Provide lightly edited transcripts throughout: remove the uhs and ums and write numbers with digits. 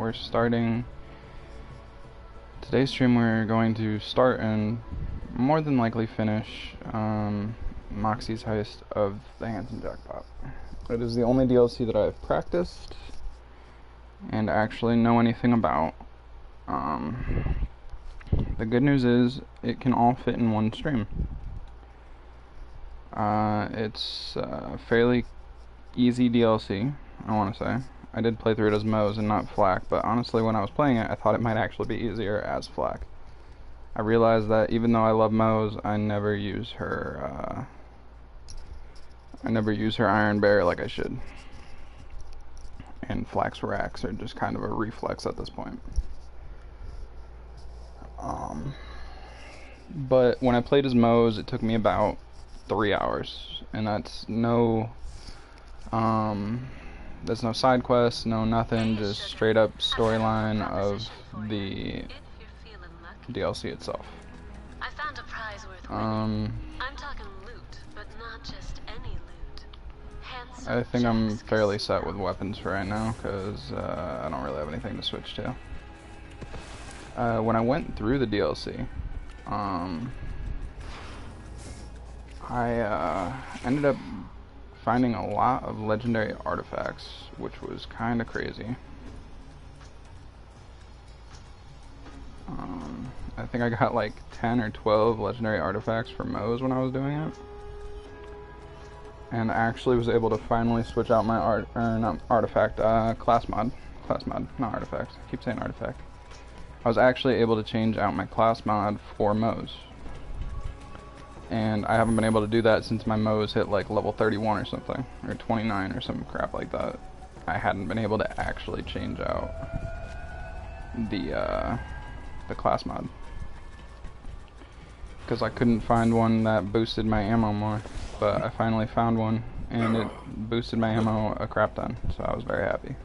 we're starting today's stream. We're going to start and more than likely finish Moxie's Heist of the Handsome Jackpot. It is the only DLC that I've practiced and actually know anything about. The good news is it can all fit in one stream. It's a fairly easy DLC, I want to say. I did play through it as Moe's and not Flak, but honestly when I was playing it I thought it might actually be easier as Flak. I realized that even though I love Moe's, I never use her Iron Bear like I should. And Flak's racks are just kind of a reflex at this point. But when I played as Moe's, it took me about 3 hours, and that's no side quests, no nothing, just straight up storyline of the DLC itself. I found a prize worth winning. I'm talking loot, but not just any loot. I think I'm fairly set with weapons for right now, because I don't really have anything to switch to. When I went through the DLC, I ended up finding a lot of legendary artifacts, which was kind of crazy. I think I got like 10 or 12 legendary artifacts for Moe's when I was doing it. And I actually was able to finally switch out my class mod, not artifact. I keep saying artifact. I was actually able to change out my class mod for Moe's. And I haven't been able to do that since my Moe's hit like level 31 or something, or 29 or some crap like that. I hadn't been able to actually change out the class mod, because I couldn't find one that boosted my ammo more. But I finally found one, and it boosted my ammo a crap ton, so I was very happy.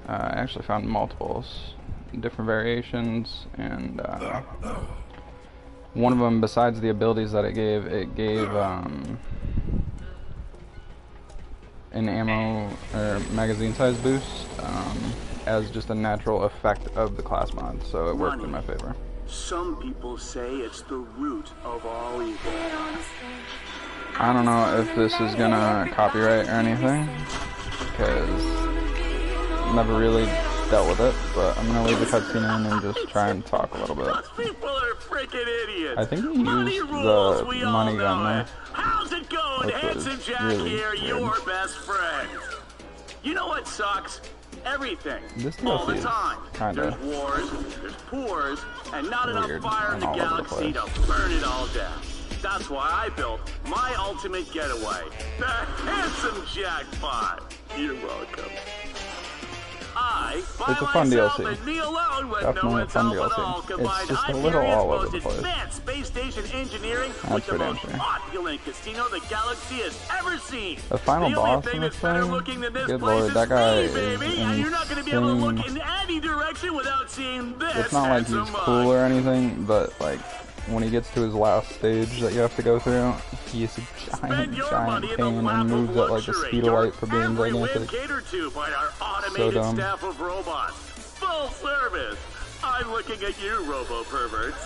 I actually found multiples, different variations, and one of them, besides the abilities that it gave an ammo or magazine size boost as just a natural effect of the class mod, so it worked in my favor. Some people say it's the root of all evil. I don't know if this is gonna copyright or anything, because I've never really dealt with it, but I'm gonna leave the cutscene in and just try and talk a little bit. People are freaking idiots. I think he used the money gun there. How's it going? Handsome Jack here, your best friend. You know what sucks? Everything. This all the DLC time. is kinda There's wars, there's poors, and not enough weird fire in and the all over the galaxy to place. burn it all down. That's why I built my ultimate getaway, the Handsome Jackpot. You're welcome. It's a fun DLC. Definitely a fun DLC. It's just a little all over the place. Space station engineering That's with the most pretty opulent casino the galaxy has ever seen. The final boss in this thing, good lord, that guy is and you're not going to be able to look insane. in any direction without seeing this. It's not like he's cool or anything, but like when he gets to his last stage that you have to go through, he is a giant pain and moves at like the speed of light for being gigantic. So dumb. Staff of robots. Full service. I'm looking at you, robo perverts.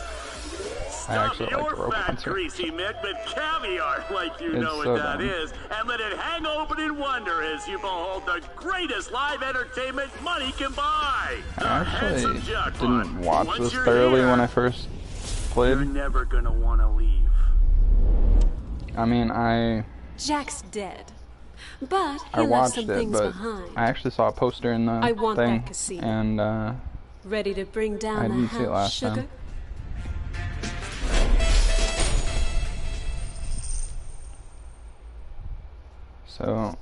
I actually like the Your fat, robots. greasy mitt with caviar, like you know so what that dumb. is, and let it hang open in wonder as you behold the greatest live entertainment money can buy. I actually Handsome Jackpot. didn't watch Once this you're thoroughly here, when I first you're played. never gonna want to leave. I mean, Jack's dead, but I he left watched some it, things but behind. I actually saw a poster in the I want thing, that casino. and Ready to bring I down the didn't see it house, last sugar? time. So,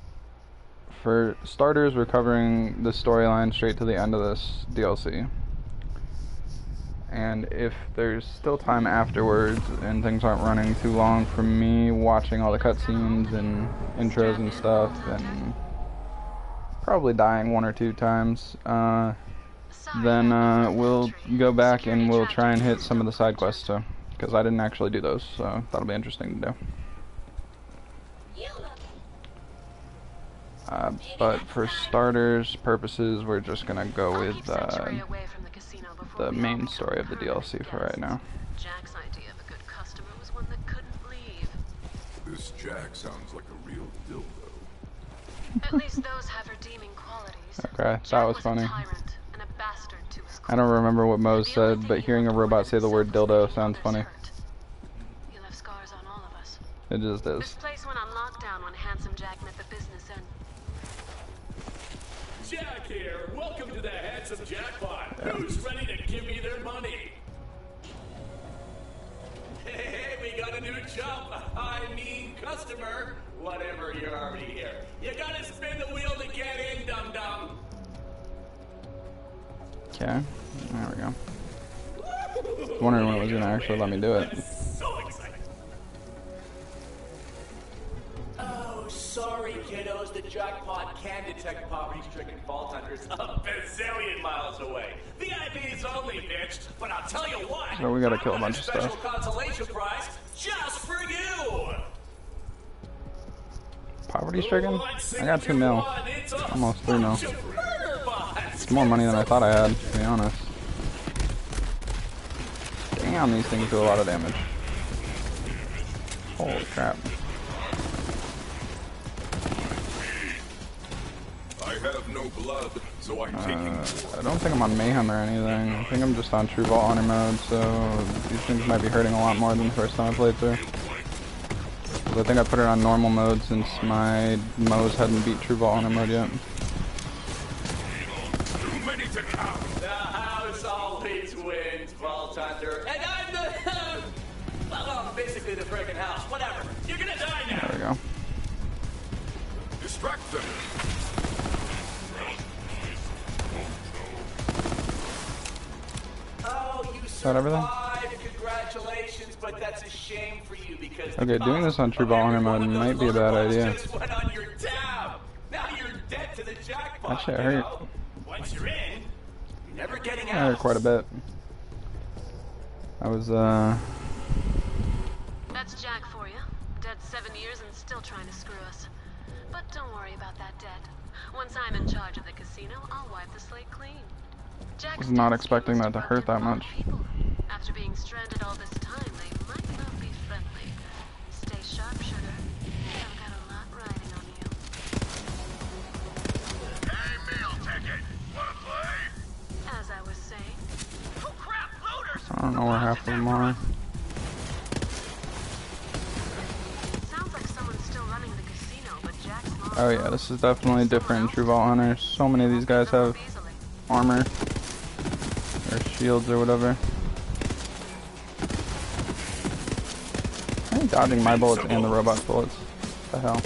for starters, we're covering the storyline straight to the end of this DLC. And if there's still time afterwards and things aren't running too long from me watching all the cutscenes and intros and stuff, and probably dying 1 or 2 times, then we'll go back and we'll try and hit some of the side quests too, because I didn't actually do those, so that'll be interesting to do. But for starters purposes, we're just gonna go with the main story of the DLC for right now. Jack's idea of a good customer was one that couldn't leave. This Jack sounds like a real dildo. At least those have redeeming qualities. Okay, that was funny. A tyrant and a bastard to his I don't remember what Mose said, but hearing a robot say the word dildo sounds funny. You'll have scars on all of us. It just is. This place went on lockdown when Handsome Jack met the business end. Jack here. Welcome to the Handsome Jackpot. Who's ready to give me their money? Hey, we got a new chump. I mean customer. Whatever, you're already here. You gotta spin the wheel to get in, dum-dum. Okay, there we go. I was wondering when it was gonna actually let me do it. So excited. Oh, sorry, kiddos. The jackpot can detect poverty-stricken vault hunters a bazillion miles away. VIPs only, bitch. But I'll tell you what. So we gotta kill a bunch of special stuff. consolation prize just for you. Poverty stricken? I got 2 mil. Almost 3 mil. It's more money than I thought I had, to be honest. Damn, these things do a lot of damage. Holy crap. I have no blood, so I'm taking. I don't think I'm on Mayhem or anything. I think I'm just on True Vault Hunter mode, so these things might be hurting a lot more than the first time I played through. I think I put it on normal mode since my Mose hadn't beat True Vault Hunter mode yet. Too many to count. The house always wins, Vault Hunter. And I'm the... well, I'm basically the frickin' house. Whatever. You're gonna die now. There we go. Distract them. Oh, you that everything? survived. Congratulations, but that's a shame for you because... Okay, doing this on True Vault Hunter mode might be a bad idea. Just went on your tab. Now you're dead to the jackpot. Actually, it you hurt. know? Once you're in, you're never getting It out. hurt quite a bit. I was, That's Jack for you. Dead 7 years and still trying to screw us. But don't worry about that debt. Once I'm in charge of the casino, I'll wipe the slate clean. Jack's was not debt expecting scheme that to was hurt that corrupted much. people. After being stranded all this time, they might not be friendly. Stay sharp, sugar. I've got a lot riding on you. Hey, meal ticket. Wanna play? As I was saying, Oh crap, looters! I don't know where half of them are. sounds like someone's still running the casino, but Jack's not. Oh yeah, this is definitely different in True Vault Hunter. So many of these guys have Easily. armor. Or shields or whatever. I'm dodging my bullets and the robot's bullets. What the hell?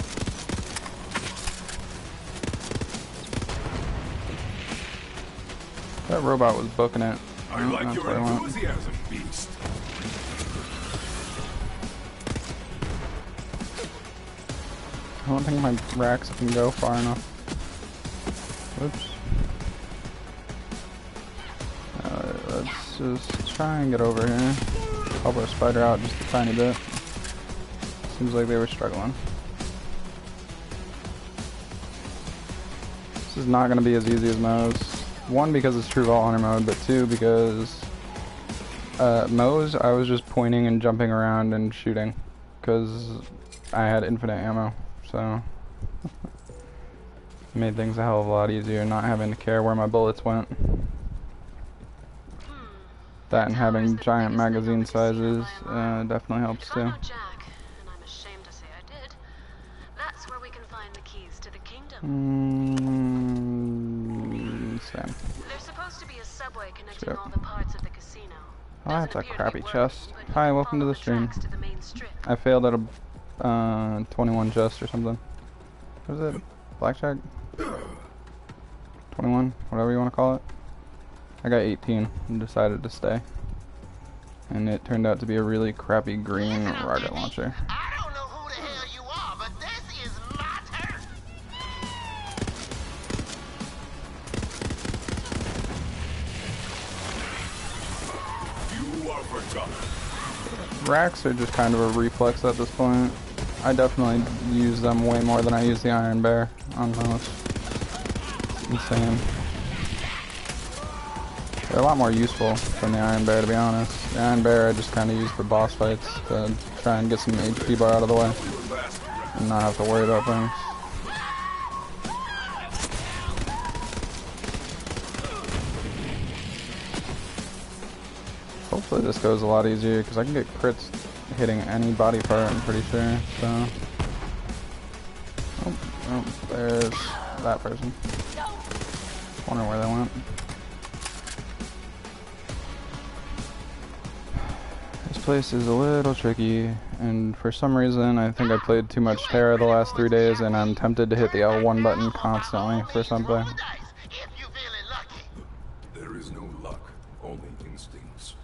That robot was booking it. I like That's your what I want. enthusiasm, beast. I don't think my racks can go far enough. Oops. Let's just try and get over here. Help our spider out just a tiny bit. Seems like they were struggling. This is not going to be as easy as Mose. One, because it's True Vault Hunter mode, but two, because Mose, I was just pointing and jumping around and shooting. Because I had infinite ammo, so... made things a hell of a lot easier not having to care where my bullets went. That and having giant magazine sizes definitely helps If I too. know Jack, and I'm ashamed to say I did, that's where we can find the keys to the kingdom. Same. There's supposed to be a subway connecting Yep. all the parts of the casino. Oh, that's a Doesn't appear to be crappy working, chest. but you Hi, can welcome to follow the stream. tracks to the main strip. I failed at a 21 chest or something. What is it? Blackjack? 21? Whatever you want to call it. I got 18 and decided to stay. And it turned out to be a really crappy green rocket launcher. I don't know who the hell you are, but this is my turn. You are forgotten. Racks are just kind of a reflex at this point. I definitely use them way more than I use the Iron Bear. on most. Insane. They're a lot more useful than the Iron Bear, to be honest. The Iron Bear I just kind of use for boss fights to try and get some HP bar out of the way and not have to worry about things. Hopefully this goes a lot easier because I can get crits hitting any body part, I'm pretty sure. So, oh, there's that person. Wonder where they went. This place is a little tricky, and for some reason I think I played too much Terra the last 3 days, and I'm tempted to hit the L1 button constantly for something. There is no luck, only instincts.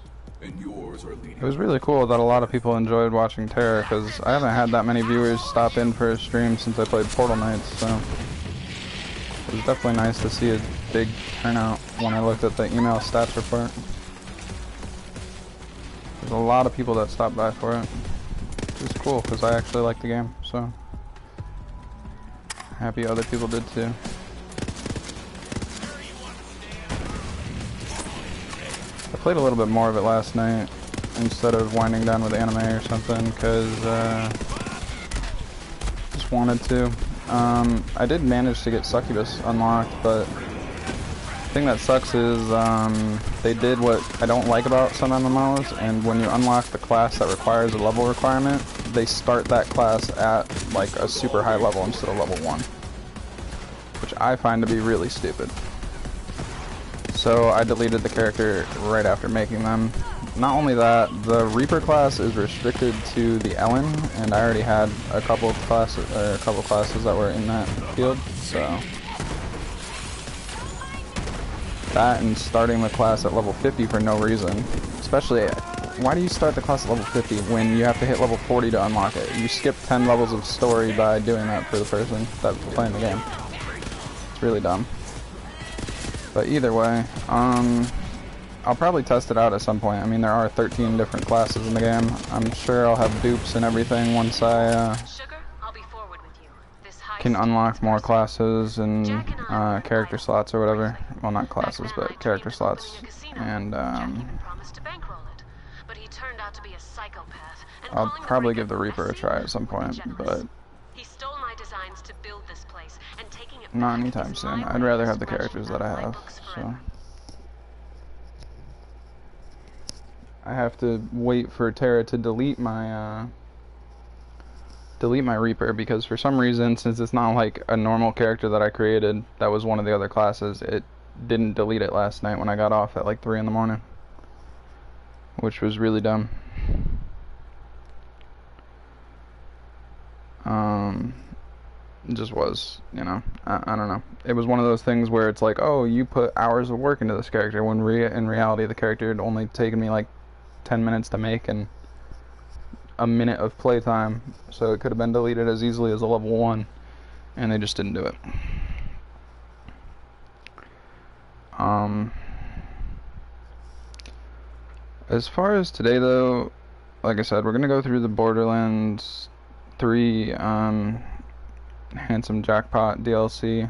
And yours are leading. It was really cool that a lot of people enjoyed watching Terra, because I haven't had that many viewers stop in for a stream since I played Portal Knights, so it was definitely nice to see a big turnout when I looked at the email stats report. There's a lot of people that stopped by for it, which is cool because I actually like the game, so happy other people did too. I played a little bit more of it last night instead of winding down with anime or something because just wanted to. I did manage to get Succubus unlocked, but the thing that sucks is they did what I don't like about some MMOs, and when you unlock the class that requires a level requirement, they start that class at like a super high level instead of level 1, which I find to be really stupid. So I deleted the character right after making them. Not only that, the Reaper class is restricted to the Ellen, and I already had a couple classes that were in that field, so that and starting the class at level 50 for no reason. Especially, why do you start the class at level 50 when you have to hit level 40 to unlock it? You skip 10 levels of story by doing that for the person that's playing the game. It's really dumb. But either way, I'll probably test it out at some point. I mean, there are 13 different classes in the game. I'm sure I'll have dupes and everything once I can unlock more classes and character slots or whatever. Well, not classes, but character slots. And I'll probably give the Reaper a try at some point, but not anytime soon. I'd rather have the characters that I have, so I have to wait for Terra to delete my Reaper, because for some reason, since it's not like a normal character that I created that was one of the other classes, it didn't delete it last night when I got off at like 3 in the morning, which was really dumb. It just was, you know, I don't know. It was one of those things where it's like, oh, you put hours of work into this character, when in reality the character had only taken me like 10 minutes to make and a minute of playtime, so it could have been deleted as easily as a level 1, and they just didn't do it. As far as today though, like I said, we're gonna go through the Borderlands 3 Handsome Jackpot DLC.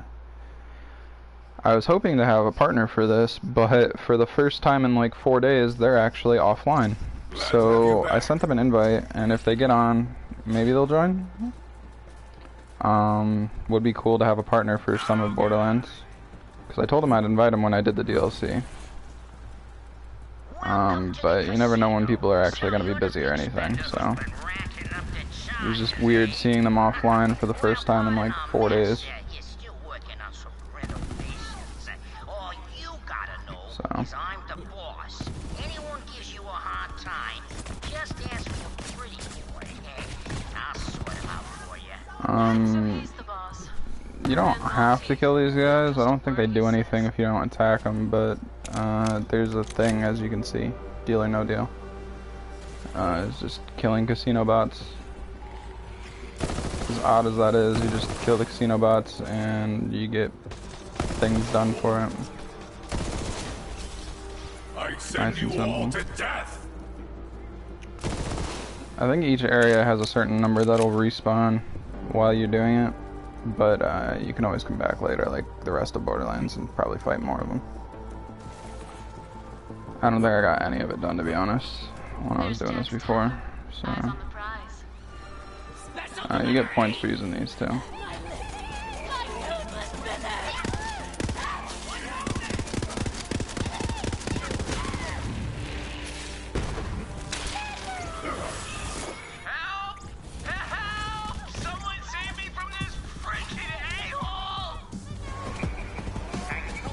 I was hoping to have a partner for this, but for the first time in like 4 days, they're actually offline. So I sent them an invite, and if they get on, maybe they'll join. Would be cool to have a partner for some of Borderlands, because I told them I'd invite them when I did the DLC. But you never know when people are actually going to be busy or anything, so it was just weird seeing them offline for the first time in like 4 days. So you don't have to kill these guys. I don't think they do anything if you don't attack them, but there's a thing, as you can see, deal or no deal. It's just killing casino bots. As odd as that is, you just kill the casino bots and you get things done for it. I send you all to death. I think each area has a certain number that'll respawn while you're doing it. But you can always come back later, like the rest of Borderlands, and probably fight more of them. I don't think I got any of it done, to be honest, when I was doing this before. So Eyes on the prize. you get points for using these too.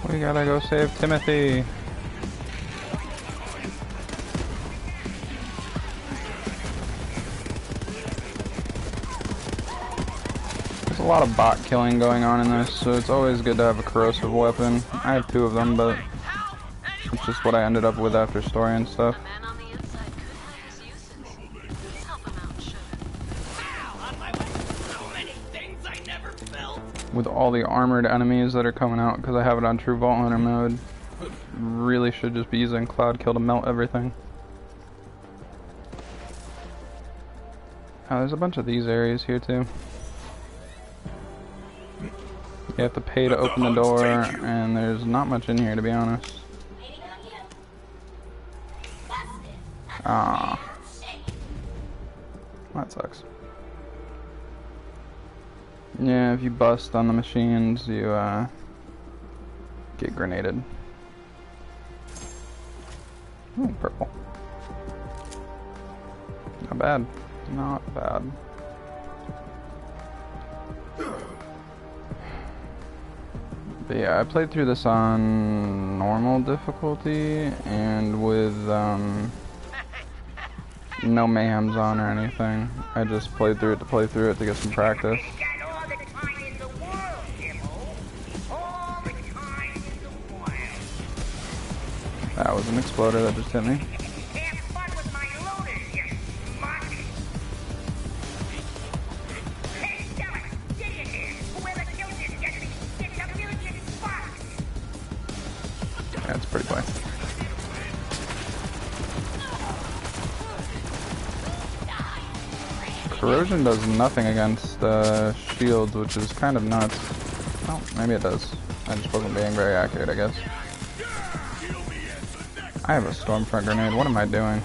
We gotta go save Timothy. There's a lot of bot killing going on in this, so it's always good to have a corrosive weapon. I have 2 of them, but it's just what I ended up with after story and stuff. The man on the inside could have his uses. Help him out, sugar. With all the armored enemies that are coming out, because I have it on True Vault Hunter mode, really should just be using Cloud Kill to melt everything. Oh, there's a bunch of these areas here too. You have to pay to open the door, and there's not much in here, to be honest. Ah, that sucks. Yeah, if you bust on the machines, you get grenaded. Ooh, purple. Not bad. Not bad. But yeah, I played through this on normal difficulty and with no mayhems on or anything. I just played through it to play through it to get some practice. That was an exploder that just hit me. That's pretty play. Corrosion does nothing against shields, which is kind of nuts. Oh, maybe it does. I just wasn't being very accurate, I guess. I have a Stormfront grenade. What am I doing?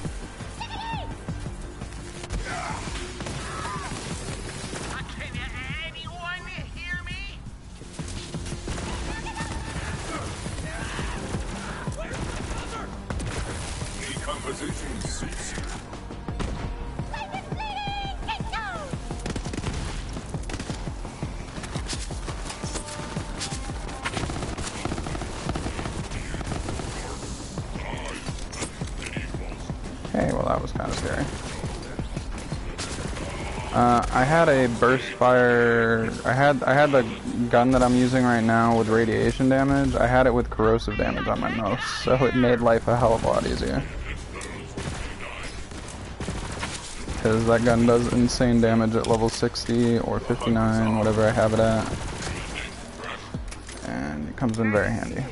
Okay, well that was kind of scary. I had a burst fire. I had the gun that I'm using right now with radiation damage. I had it with corrosive damage on my mouse, so it made life a hell of a lot easier. Because that gun does insane damage at level 60 or 59, whatever I have it at. And it comes in very handy.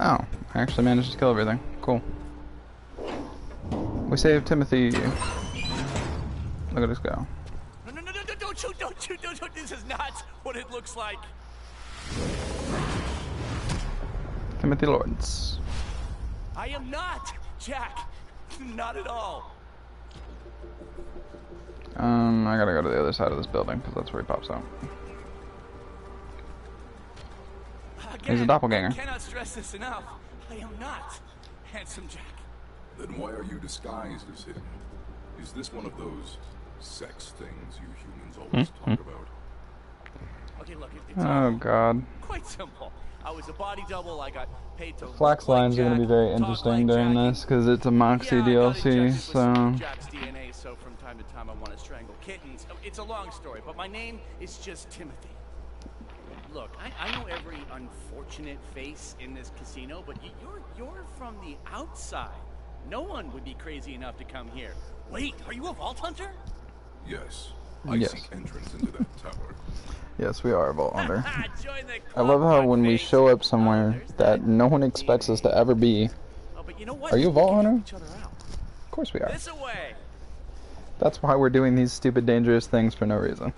Oh, I actually managed to kill everything. Cool. We saved Timothy. Look at us go. No, don't shoot, don't shoot. This is not what it looks like. Timothy Lawrence. I am not, Jack. Not at all. I gotta go to the other side of this building, because that's where he pops out. Again, He's a doppelganger. I cannot stress this enough. I am not Handsome Jack. Then why are you disguised as him? Is this one of those sex things you humans always talk about? Okay, look, it's Oh god. quite simple. I was a body double. I got paid to. Flak's lines are going to be very interesting during this because it's a Moxie DLC, so... Jack's DNA, so from time to time I want to strangle kittens. It's a long story, but my name is just Timothy. Look, I know every unfortunate face in this casino, but you're from the outside. No one would be crazy enough to come here. Wait, are you a vault hunter? Yes. I Yes. seek entrance into that tower. Yes, we are a Vault Hunter. Join the I love how club, when we fuckface. show up somewhere There's that no one expects us to ever be. Oh, but you know what? Are you a We Vault can help Hunter? each other out. Of course we are. This away. That's why we're doing these stupid, dangerous things for no reason.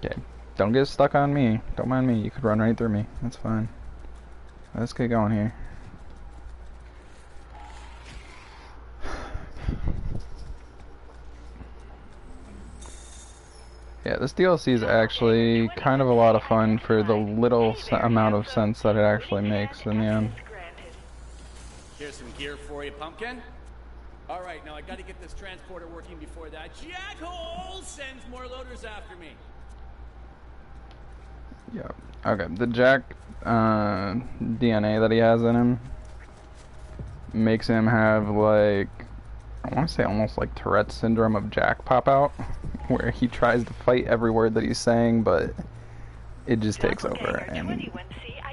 Okay, don't get stuck on me. Don't mind me. You could run right through me. That's fine. Let's get going here. Yeah, this DLC is actually kind of a lot of fun for the little amount of sense that it actually makes in the end. Here's some gear for you, Pumpkin. All right, now I got to get this transporter working before that jackhole sends more loaders after me. Yeah. Okay, the Jack DNA that he has in him makes him have, like, I want to say almost like Tourette's syndrome of Jack pop out, where he tries to fight every word that he's saying, but it just takes over, and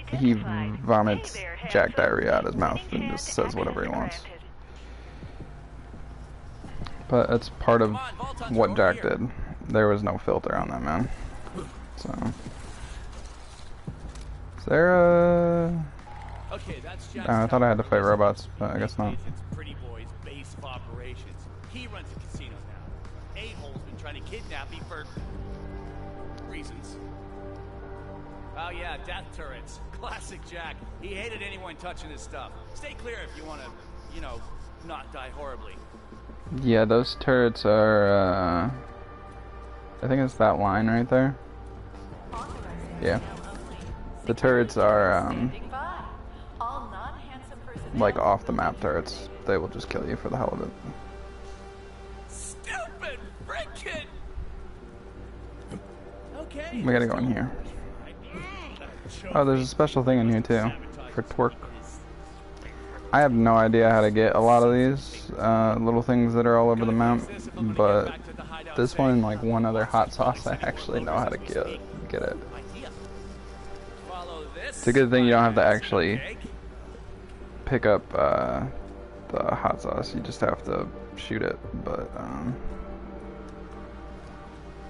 he vomits Jack diarrhea out of his mouth and just says whatever he wants. But that's part of what Jack did. There was no filter on that man. So, is there a... Okay, that's I thought I had to fight robots, but I guess not. Pretty boy's base of operations. He runs a casino now. A-hole's been trying to kidnap me for reasons. Oh yeah, death turrets. Classic Jack. He hated anyone touching his stuff. Stay clear if you want to, you know, not die horribly. Yeah, those turrets are, I think it's that line right there. Yeah. The turrets are, like off the map turrets. They will just kill you for the hell of it. Stupid frickin'! Okay. We gotta go in here. Oh, there's a special thing in here too, for Torque. I have no idea how to get a lot of these little things that are all over the map, but this one and like one other hot sauce, I actually know how to get it. It's a good thing you don't have to actually pick up the hot sauce, you just have to shoot it, but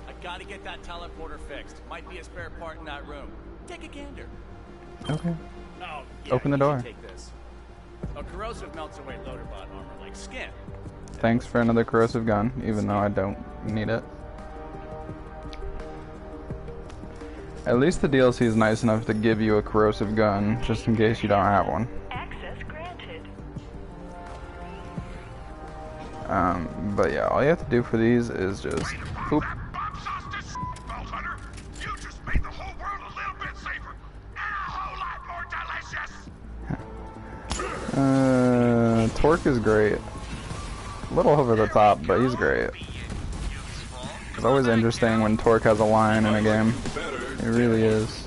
I gotta get that teleporter fixed. Might be a spare part in that room. Take a gander. Okay. Oh, yeah, open the door. Take this. A corrosive melts away loader bot armor like skin. Thanks for another corrosive gun, even though I don't need it. At least the DLC is nice enough to give you a corrosive gun, just in case you don't have one. Access granted. But yeah, all you have to do for these is just poop. Torque is great. A little over the top, but he's great. It's always interesting when Torque has a line in a game. It really is.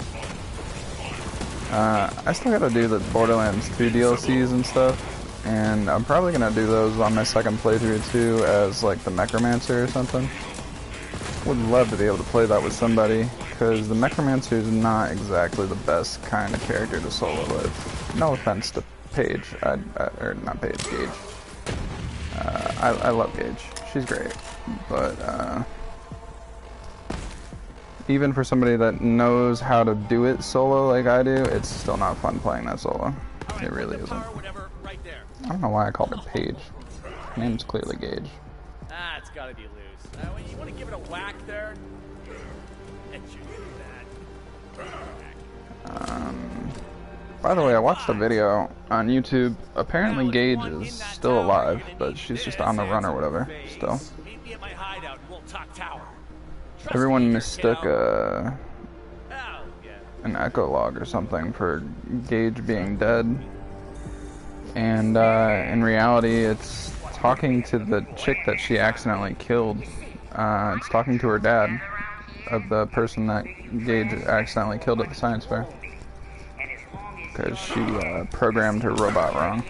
I still gotta do the Borderlands 2 DLCs and stuff, and I'm probably gonna do those on my second playthrough too, as like the Mechromancer or something. Would love to be able to play that with somebody, because the Mechromancer is not exactly the best kind of character to solo with. No offense to Paige, or not Paige, Gage. I love Gage. She's great, but even for somebody that knows how to do it solo like I do, it's still not fun playing that solo. It really isn't. I don't know why I called her Paige. Her name's clearly Gage. Ah, it's gotta be loose. You want to give it a whack there? And you do that. By the way, I watched a video on YouTube. Apparently Gage is still alive, but she's just on the run or whatever, still. Everyone mistook an echo log or something for Gage being dead. And in reality, it's talking to the chick that she accidentally killed. It's talking to her dad, of the person that Gage accidentally killed at the science fair. Because she programmed her robot wrong.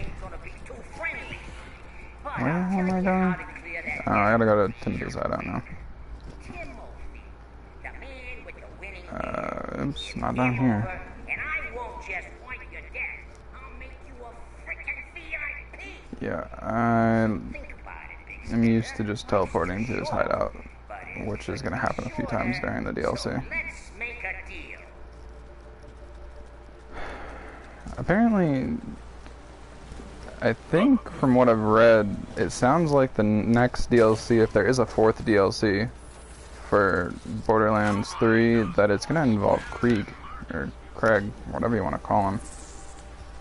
Where am I going? Oh, I gotta go to Timothy's side, I don't know. Oops, not down here. Yeah, I'm used to just teleporting to his hideout, which is gonna happen a few times during the DLC. Apparently, I think from what I've read, it sounds like the next DLC, if there is a fourth DLC for Borderlands 3, that it's going to involve Krieg, or Craig, whatever you want to call him.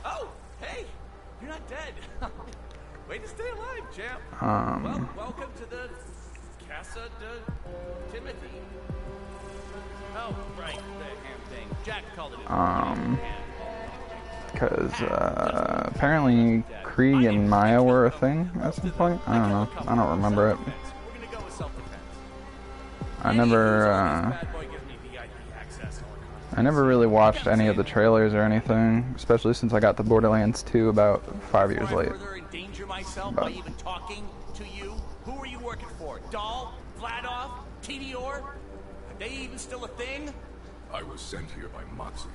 Oh, hey, you're not dead. Way to stay alive, champ. Well, welcome to the Casa de Timothy. Oh, right, the ham thing. Jack called it. Because apparently Krieg and Maya were a thing at some point. I don't know. I don't remember it. We're gonna go with self-defense. I never really watched any of the trailers or anything, especially since I got the Borderlands 2 about 5 years late. Further endanger myself by even talking to you? Who are you working for? Dahl? Vladov? TDR? Are they even still a thing? I was sent here by Moxie.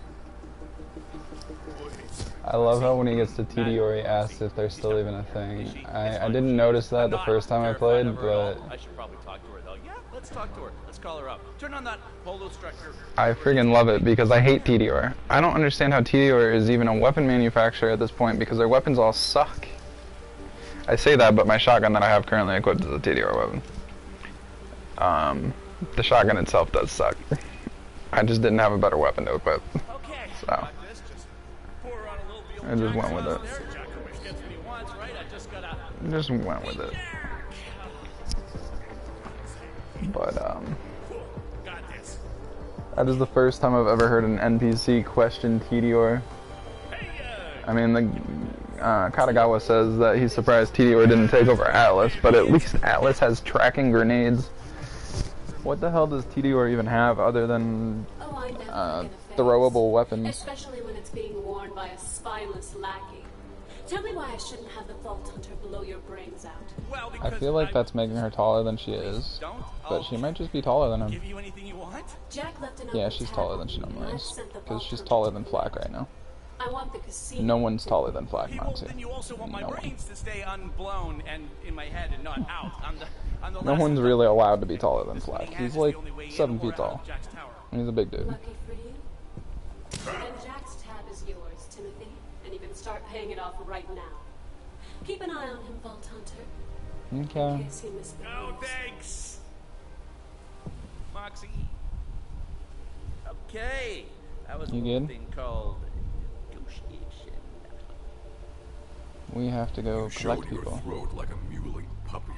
I love how when he gets to TDR he asks if they're still even a thing. I didn't notice that the first time I played, but I should probably talk to her though. Yeah, let's talk to her. Let's call her up. Turn on that polo structure. I friggin' love it because I hate TDR. I don't understand how TDR is even a weapon manufacturer at this point because their weapons all suck. I say that, but my shotgun that I have currently equipped is a TDR weapon. The shotgun itself does suck. I just didn't have a better weapon to equip. Okay. So I just went with it. Just went with it. But that is the first time I've ever heard an NPC question TDR. I mean, the Katagawa says that he's surprised TDR didn't take over Atlas, but at least Atlas has tracking grenades. What the hell does TDR even have other than throwable weapons? Especially when it's being worn by a spineless lackey. Tell me why I shouldn't have the Vault Hunter blow your brains out. Well, I feel like that's making her taller than she is, but she might just be taller than him. Give you anything you want? Jack left an Yeah, open she's tab taller on than she me, normally and I is, sent the because Vault she's Hunter. taller than Flak right now. I want the casino. No one's taller than Flak, Well, Moxie. then you also want my No one. brains to stay unblown and in my head and not out. I'm the No last one's of really them. allowed to be taller than This Flak. winning He's hand is like the only way in 7 or feet out tall. of Jack's tower. He's a big dude. Lucky for you. Then Jack's tab is yours, Timothy, and you can start paying it off right now. Keep an eye on him, Vault Hunter, in Okay. case he missed the No, moves. thanks. Moxie. Okay. That was a You little good? thing called negotiation. We have to go You collect showed your people. throat like a muley puppy.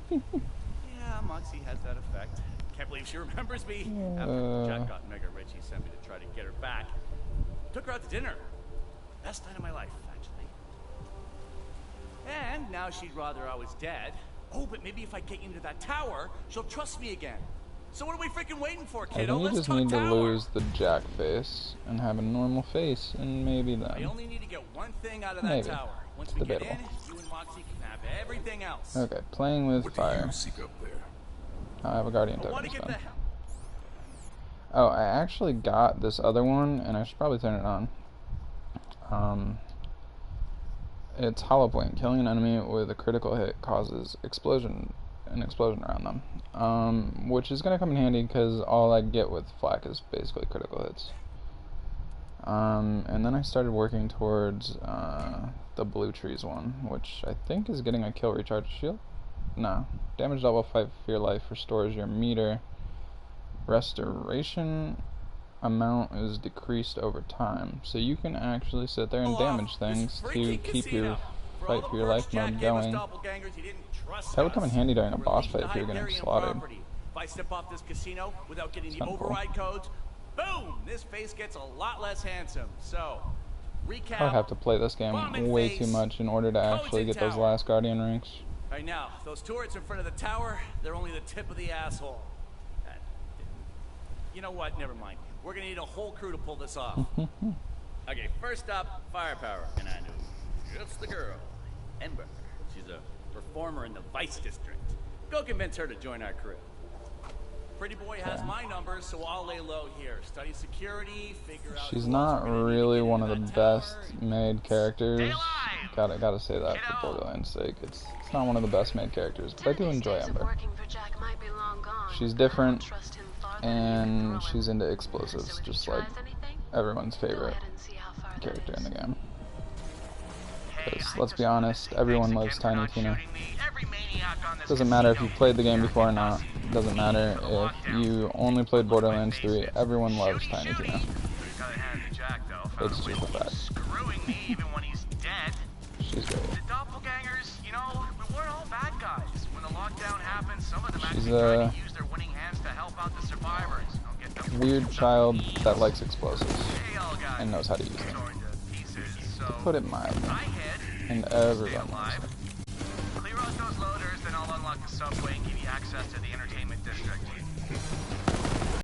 Yeah, Moxie has that effect. Can't believe she remembers me. After Jack got mega rich, he sent me to try to get her back. Took her out to dinner. Best night of my life, actually. And now she'd rather I was dead. Oh, but maybe if I get you into that tower, she'll trust me again. So what are we freaking waiting for, I kiddo? think you Let's just talk need to tower. lose the Jack face and have a normal face, and maybe I then. only need to get one thing out of that Maybe. tower. Once It's we get debatable. in, you and Moxie can have everything else. Okay, playing with What do fire. you seek up there? I have a guardian I want to token get spin. the Oh, I actually got this other one, and I should probably turn it on. It's hollow point. Killing an enemy with a critical hit causes an explosion around them. Which is going to come in handy because all I get with Flak is basically critical hits. And then I started working towards the blue trees one, which I think is getting a kill recharge shield. No. Damage double, fight for your life, restores your meter. Restoration amount is decreased over time, so you can actually sit there and damage things to keep your fight for your life mode going. That would come in handy during a boss fight if you're getting slaughtered. If I step off this casino without getting the Sounds cool. override codes, boom! This face gets a lot less handsome. So, recap. I would have to play this game way too much in order to actually get those last guardian ranks. Right now, those turrets in front of the tower, they're only the tip of the asshole. You know what? Never mind. We're gonna need a whole crew to pull this off. Okay, first up, firepower. And I know just the girl, Ember. She's a performer in the Vice District. Go convince her to join our crew. Pretty boy has my numbers, so I'll lay low here. Study security, figure out. She's who not else we're gonna need to really get one into of the that tower. best made characters. Gotta say that for Borderlands' sake. It's not one of the best made characters, but I do enjoy Ember. She's different, and she's into explosives, just like everyone's favorite character in the game. Because, let's be honest, everyone loves Tiny Tina. Doesn't matter if you've played the game before or not. Doesn't matter if you only played Borderlands 3. Everyone loves Tiny Tina. It's just a fact. She's great. She's a weird child that likes explosives and knows how to use them. To put it mildly. And everyone loves her. Clear out those loaders, then I'll unlock the subway and give you access to the entertainment district.